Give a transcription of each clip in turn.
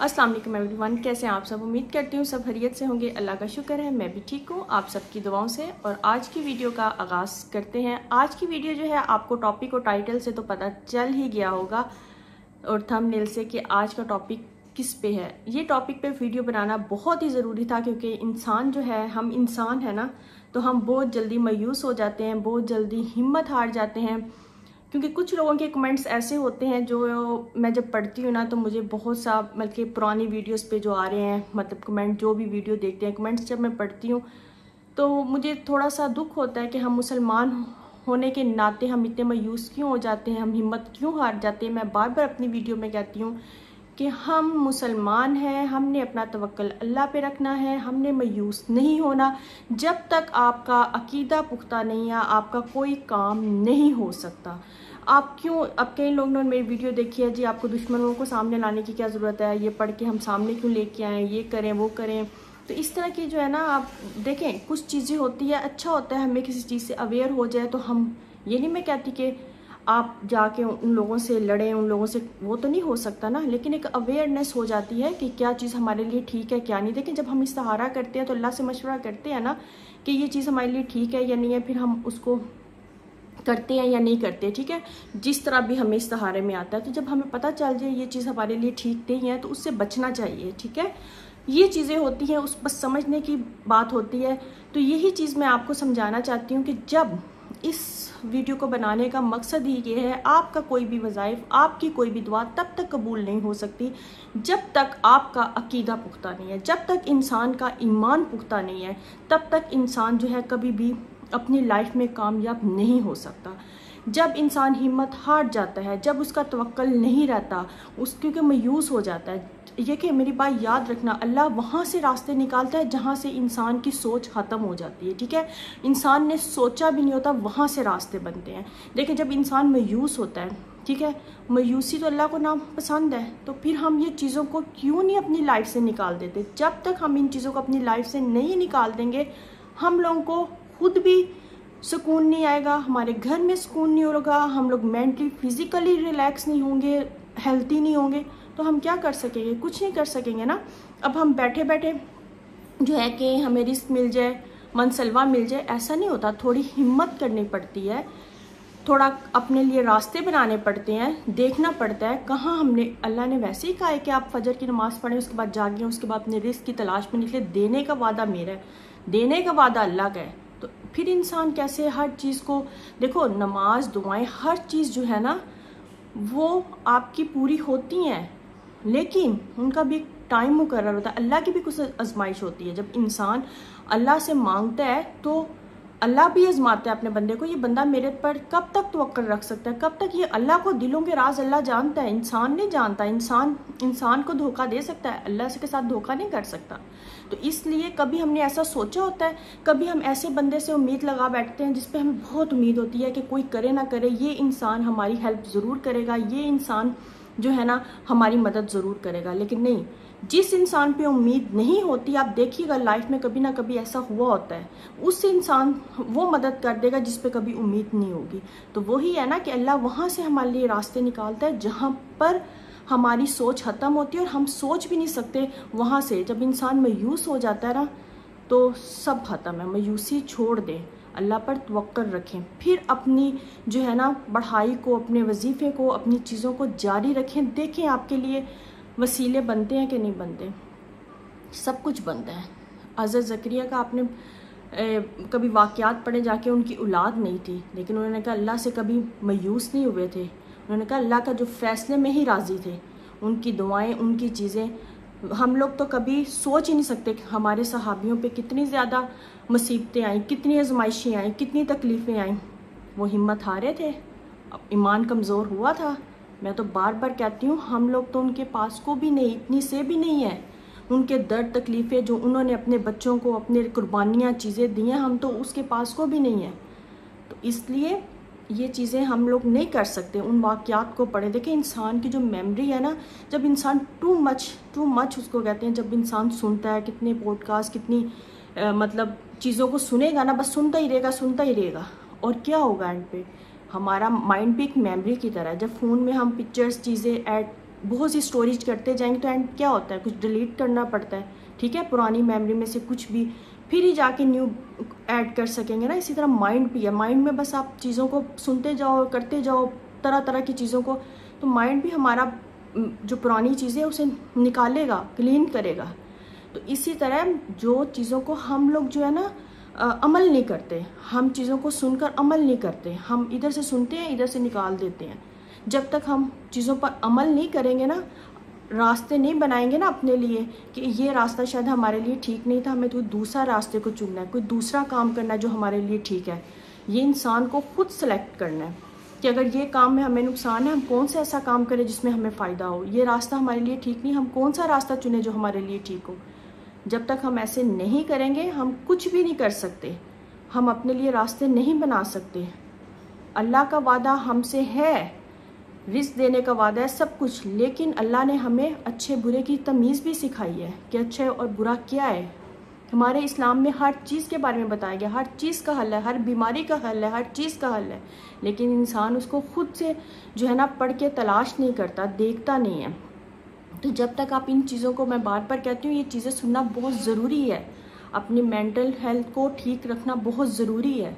अस्सलाम वालेकुम एवरीवन, कैसे हैं आप सब। उम्मीद करती हूँ सब खैरियत से होंगे। अल्लाह का शुक्र है मैं भी ठीक हूँ आप सबकी दुआओं से। और आज की वीडियो का आगाज़ करते हैं। आज की वीडियो जो है आपको टॉपिक और टाइटल से तो पता चल ही गया होगा और थंबनेल से कि आज का टॉपिक किस पे है। ये टॉपिक पे वीडियो बनाना बहुत ही ज़रूरी था क्योंकि इंसान जो है, हम इंसान है ना, तो हम बहुत जल्दी मायूस हो जाते हैं, बहुत जल्दी हिम्मत हार जाते हैं। क्योंकि कुछ लोगों के कमेंट्स ऐसे होते हैं जो मैं जब पढ़ती हूँ ना तो मुझे बहुत सा मतलब कि पुरानी वीडियोस पे जो आ रहे हैं, मतलब कमेंट जो भी वीडियो देखते हैं, कमेंट्स जब मैं पढ़ती हूँ तो मुझे थोड़ा सा दुख होता है कि हम मुसलमान होने के नाते हम इतने मायूस क्यों हो जाते हैं, हम हिम्मत क्यों हार जाते हैं। मैं बार बार अपनी वीडियो में कहती हूँ कि हम मुसलमान हैं, हमने अपना तवक्कल अल्लाह पे रखना है, हमने मायूस नहीं होना। जब तक आपका अकीदा पुख्ता नहीं है आपका कोई काम नहीं हो सकता। आप क्यों, अब कई लोगों ने मेरी वीडियो देखी है जी आपको दुश्मनों को सामने लाने की क्या ज़रूरत है, ये पढ़ के हम सामने क्यों लेके आएँ, ये करें वो करें। तो इस तरह की जो है ना, आप देखें कुछ चीज़ें होती है, अच्छा होता है हमें किसी चीज़ से अवेयर हो जाए तो हम, ये नहीं मैं कहती कि आप जाके उन लोगों से लड़ें, उन लोगों से, वो तो नहीं हो सकता ना, लेकिन एक अवेयरनेस हो जाती है कि क्या चीज़ हमारे लिए ठीक है क्या नहीं। देखें जब हम इस्तिखारा करते हैं तो अल्लाह से मशवरा करते हैं ना कि ये चीज़ हमारे लिए ठीक है या नहीं है, फिर हम उसको करते हैं या नहीं करते, ठीक है, जिस तरह भी हमें इस्तिखारे में आता है। तो जब हमें पता चल जाए ये चीज़ हमारे लिए ठीक नहीं है तो उससे बचना चाहिए, ठीक है। ये चीज़ें होती हैं, उस बस समझने की बात होती है। तो यही चीज़ मैं आपको समझाना चाहती हूँ कि जब इस वीडियो को बनाने का मकसद ही ये है, आपका कोई भी वज़ाइफ, आपकी कोई भी दुआ तब तक कबूल नहीं हो सकती जब तक आपका अकीदा पुख्ता नहीं है, जब तक इंसान का ईमान पुख्ता नहीं है, तब तक इंसान जो है कभी भी अपनी लाइफ में कामयाब नहीं हो सकता। जब इंसान हिम्मत हार जाता है, जब उसका तवक्कल नहीं रहता, उस क्योंकि मायूस हो जाता है, ये कि मेरी बात याद रखना, अल्लाह वहाँ से रास्ते निकालता है जहाँ से इंसान की सोच ख़त्म हो जाती है, ठीक है। इंसान ने सोचा भी नहीं होता वहाँ से रास्ते बनते हैं। देखिए जब इंसान मायूस होता है, ठीक है, मायूसी तो अल्लाह को ना पसंद है, तो फिर हम ये चीज़ों को क्यों नहीं अपनी लाइफ से निकाल देते। जब तक हम इन चीज़ों को अपनी लाइफ से नहीं निकाल देंगे, हम लोगों को खुद भी सुकून नहीं आएगा, हमारे घर में सुकून नहीं होगा, हम लोग मेंटली फिजिकली रिलैक्स नहीं होंगे, हेल्थी नहीं होंगे, तो हम क्या कर सकेंगे, कुछ नहीं कर सकेंगे ना। अब हम बैठे बैठे जो है कि हमें रिस्क मिल जाए, मनसलवा मिल जाए, ऐसा नहीं होता। थोड़ी हिम्मत करनी पड़ती है, थोड़ा अपने लिए रास्ते बनाने पड़ते हैं, देखना पड़ता है कहाँ हमने, अल्लाह ने वैसे ही कहा है कि आप फजर की नमाज़ पढ़ें, उसके बाद जागें, उसके बाद अपने रिस्क की तलाश में निकले। देने का वादा मेरा है, देने का वादा अल्लाह का है। तो फिर इंसान कैसे हर चीज़ को, देखो नमाज दुआएं हर चीज़ जो है ना वो आपकी पूरी होती हैं, लेकिन उनका भी टाइम मुकर्रर होता है। अल्लाह की भी कुछ आजमाइश होती है। जब इंसान अल्लाह से मांगता है तो अल्लाह भी आजमाता है अपने बंदे को, ये बंदा मेरे पर कब तक तवक्कल रख सकता है, कब तक। ये अल्लाह को दिलों के राज अल्लाह जानता है, इंसान नहीं जानता। इंसान को धोखा दे सकता है, अल्लाह के साथ धोखा नहीं कर सकता। तो इसलिए कभी हमने ऐसा सोचा होता है, कभी हम ऐसे बंदे से उम्मीद लगा बैठते हैं जिस पे हमें बहुत उम्मीद होती है कि कोई करे ना करे, ये इंसान हमारी हेल्प ज़रूर करेगा, ये इंसान जो है ना हमारी मदद ज़रूर करेगा। लेकिन नहीं, जिस इंसान पे उम्मीद नहीं होती, आप देखिएगा लाइफ में कभी ना कभी ऐसा हुआ होता है, उस इंसान वो मदद कर देगा जिस पे कभी उम्मीद नहीं होगी। तो वही है ना कि अल्लाह वहाँ से हमारे लिए रास्ते निकालता है जहाँ पर हमारी सोच ख़त्म होती है और हम सोच भी नहीं सकते। वहाँ से जब इंसान मायूस हो जाता है ना तो सब ख़त्म है। मायूसी छोड़ दें, अल्लाह पर तवक्कल रखें, फिर अपनी जो है ना पढ़ाई को, अपने वजीफ़े को, अपनी चीज़ों को जारी रखें। देखें आपके लिए वसीले बनते हैं कि नहीं बनते, सब कुछ बनता है। हज़रत ज़करिया का आपने कभी वाक़यात पढ़े जाके, उनकी औलाद नहीं थी लेकिन उन्होंने कहा अल्लाह से कभी मायूस नहीं हुए थे। उन्होंने कहा अल्लाह का जो फ़ैसले में ही राज़ी थे, उनकी दुआएं, उनकी चीज़ें। हम लोग तो कभी सोच ही नहीं सकते कि हमारे सहाबियों पे कितनी ज़्यादा मुसीबतें आई, कितनी आजमाइशें आई, कितनी तकलीफ़ें आई, वो हिम्मत हारे थे, ईमान कमज़ोर हुआ था। मैं तो बार बार कहती हूँ हम लोग तो उनके पास को भी नहीं, इतनी से भी नहीं है। उनके दर्द तकलीफ़ें जो उन्होंने अपने बच्चों को, अपने कुर्बानियाँ चीज़ें दी हैं, हम तो उसके पास को भी नहीं है। तो इसलिए ये चीज़ें हम लोग नहीं कर सकते। उन वाक़यात को पढ़े। देखें इंसान की जो मेमोरी है ना, जब इंसान टू मच उसको कहते हैं, जब इंसान सुनता है, कितने पॉडकास्ट, कितनी मतलब चीज़ों को सुनेगा ना, बस सुनता ही रहेगा। और क्या होगा एंड पे, हमारा माइंड भी एक मेमोरी की तरह है। जब फ़ोन में हम पिक्चर्स, चीज़ें ऐड बहुत सी स्टोरेज करते जाएंगे तो एंड क्या होता है, कुछ डिलीट करना पड़ता है, ठीक है, पुरानी मेमोरी में से कुछ भी, फिर ही जाके न्यू ऐड कर सकेंगे ना। इसी तरह माइंड भी है, माइंड में बस आप चीज़ों को सुनते जाओ, करते जाओ तरह तरह की चीज़ों को, तो माइंड भी हमारा जो पुरानी चीज़ें उसे निकालेगा, क्लीन करेगा। तो इसी तरह जो चीज़ों को हम लोग जो है ना अमल नहीं करते, हम चीज़ों को सुनकर अमल नहीं करते, हम इधर से सुनते हैं इधर से निकाल देते हैं। जब तक हम चीज़ों पर अमल नहीं करेंगे ना, रास्ते नहीं बनाएंगे ना अपने लिए कि ये रास्ता शायद हमारे लिए ठीक नहीं था, हमें तो दूसरा रास्ते को चुनना है, कोई दूसरा काम करना है जो हमारे लिए ठीक है। ये इंसान को खुद सेलेक्ट करना है कि अगर ये काम में हमें नुकसान है, हम कौन सा ऐसा काम करें जिसमें हमें फ़ायदा हो। ये रास्ता हमारे लिए ठीक नहीं, हम कौन सा रास्ता चुने जो हमारे लिए ठीक हो। जब तक हम ऐसे नहीं करेंगे हम कुछ भी नहीं कर सकते, हम अपने लिए रास्ते नहीं बना सकते। अल्लाह का वादा हमसे है, रिस्क देने का वादा है, सब कुछ, लेकिन अल्लाह ने हमें अच्छे बुरे की तमीज़ भी सिखाई है कि अच्छे और बुरा क्या है। हमारे इस्लाम में हर चीज़ के बारे में बताया गया, हर चीज़ का हल है, हर बीमारी का हल है, हर चीज़ का हल है, लेकिन इंसान उसको खुद से जो है ना पढ़ के तलाश नहीं करता, देखता नहीं है। तो जब तक आप इन चीज़ों को, मैं बार बार कहती हूँ, ये चीज़ें सुनना बहुत ज़रूरी है, अपनी मेंटल हेल्थ को ठीक रखना बहुत ज़रूरी है।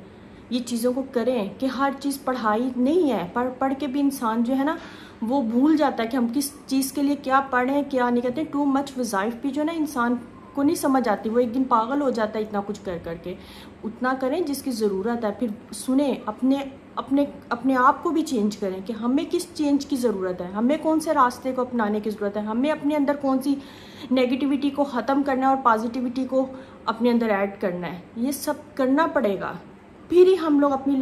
ये चीज़ों को करें कि हर चीज़ पढ़ाई नहीं है, पढ़ के भी इंसान जो है ना वो भूल जाता है कि हम किस चीज़ के लिए क्या पढ़ें क्या नहीं। कहते टू मच वज़ाइफ भी जो है ना इंसान को नहीं समझ आती, वो एक दिन पागल हो जाता है इतना कुछ कर करके। उतना करें जिसकी ज़रूरत है, फिर सुने, अपने आप को भी चेंज करें कि हमें किस चेंज की ज़रूरत है, हमें कौन से रास्ते को अपनाने की ज़रूरत है, हमें अपने अंदर कौन सी नेगेटिविटी को ख़त्म करना है और पॉजिटिविटी को अपने अंदर ऐड करना है। ये सब करना पड़ेगा, फिर ही हम लोग अपनी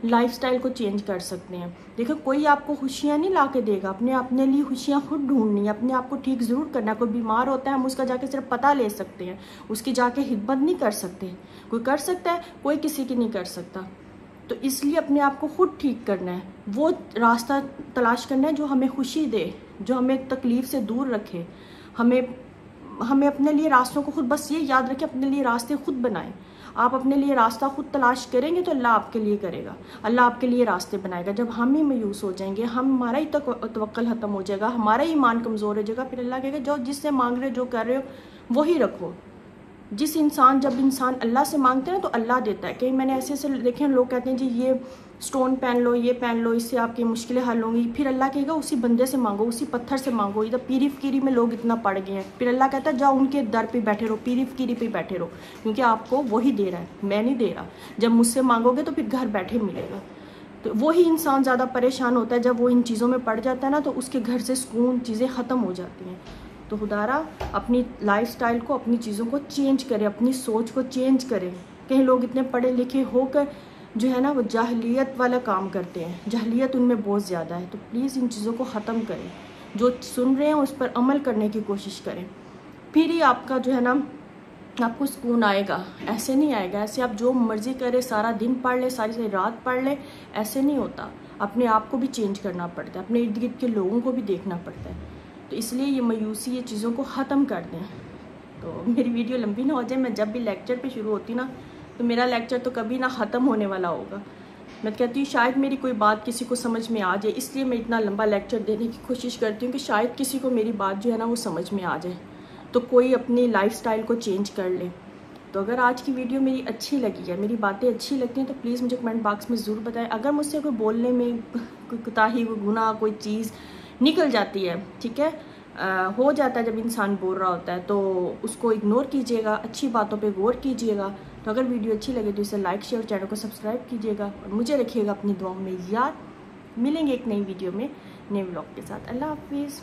लाइफस्टाइल को चेंज कर सकते हैं। देखो कोई आपको खुशियाँ नहीं ला के देगा, अपने लिए खुशियाँ खुद ढूंढनी है, अपने आप को ठीक ज़रूर करना है। कोई बीमार होता है हम उसका जाके सिर्फ पता ले सकते हैं, उसकी जाके खिदमत नहीं कर सकते। कोई कर सकता है, कोई किसी की नहीं कर सकता। तो इसलिए अपने आप को खुद ठीक करना है, वो रास्ता तलाश करना है जो हमें खुशी दे, जो हमें तकलीफ़ से दूर रखे। हमें अपने लिए रास्तों को खुद, बस ये याद रखें, अपने लिए रास्ते खुद बनाएं। आप अपने लिए रास्ता खुद तलाश करेंगे तो अल्लाह आपके लिए करेगा, अल्लाह आपके लिए रास्ते बनाएगा। जब हम ही मायूस हो जाएंगे, हमारा ही तवक्कल ख़त्म हो जाएगा, हमारा ही ईमान कमज़ोर हो जाएगा, फिर अल्लाह कहेगा जो जिससे मांग रहे हो, जो कर रहे हो वही रखो। जब इंसान अल्लाह से मांगते हैं तो अल्लाह देता है। कहीं मैंने ऐसे देखे हैं, लोग कहते हैं जी ये स्टोन पहन लो, ये पहन लो, इससे आपकी मुश्किलें हल होंगी। फिर अल्लाह कहेगा उसी बंदे से मांगो, उसी पत्थर से मांगो। इधर पीरी फकीरी में लोग इतना पड़ गए हैं, फिर अल्लाह कहता है जाओ उनके दर पे बैठे रहो, पीरी फकीरी पे बैठे रहो, क्योंकि आपको वही दे रहा है, मैं नहीं दे रहा। जब मुझसे मांगोगे तो फिर घर बैठे मिलेगा। तो वही इंसान ज़्यादा परेशान होता है जब वो इन चीज़ों में पड़ जाता है ना, तो उसके घर से सुकून, चीज़ें ख़त्म हो जाती हैं। तो खुदारा अपनी लाइफस्टाइल को, अपनी चीज़ों को चेंज करें, अपनी सोच को चेंज करें। कहीं लोग इतने पढ़े लिखे होकर जो है ना वो जाहलियत वाला काम करते हैं, जाहलियत उनमें बहुत ज़्यादा है। तो प्लीज़ इन चीज़ों को ख़त्म करें, जो सुन रहे हैं उस पर अमल करने की कोशिश करें, फिर ही आपका जो है ना आपको सुकून आएगा। ऐसे नहीं आएगा, ऐसे आप जो मर्ज़ी करें, सारा दिन पढ़ ले, सारी रात पढ़ ले, ऐसे नहीं होता। अपने आप को भी चेंज करना पड़ता है, अपने इर्द गिर्द के लोगों को भी देखना पड़ता है। तो इसलिए ये मायूसी, ये चीज़ों को ख़त्म कर दें। तो मेरी वीडियो लंबी ना हो जाए, मैं जब भी लेक्चर पे शुरू होती ना, तो मेरा लेक्चर तो कभी ना ख़त्म होने वाला होगा। मैं कहती हूँ शायद मेरी कोई बात किसी को समझ में आ जाए, इसलिए मैं इतना लंबा लेक्चर देने की कोशिश करती हूँ कि शायद किसी को मेरी बात जो है ना वो समझ में आ जाए, तो कोई अपनी लाइफस्टाइल को चेंज कर ले। तो अगर आज की वीडियो मेरी अच्छी लगी है, मेरी बातें अच्छी लगती हैं, तो प्लीज़ मुझे कमेंट बॉक्स में ज़रूर बताएं। अगर मुझसे कोई बोलने में कोई कोताही, कोई गुनाह, कोई चीज़ निकल जाती है, ठीक है, हो जाता है जब इंसान बोल रहा होता है, तो उसको इग्नोर कीजिएगा, अच्छी बातों पे गौर कीजिएगा। तो अगर वीडियो अच्छी लगे तो इसे लाइक, शेयर, चैनल को सब्सक्राइब कीजिएगा और मुझे रखिएगा अपनी दुआओं में याद। मिलेंगे एक नई वीडियो में, नए व्लॉग के साथ। अल्लाह हाफिज़।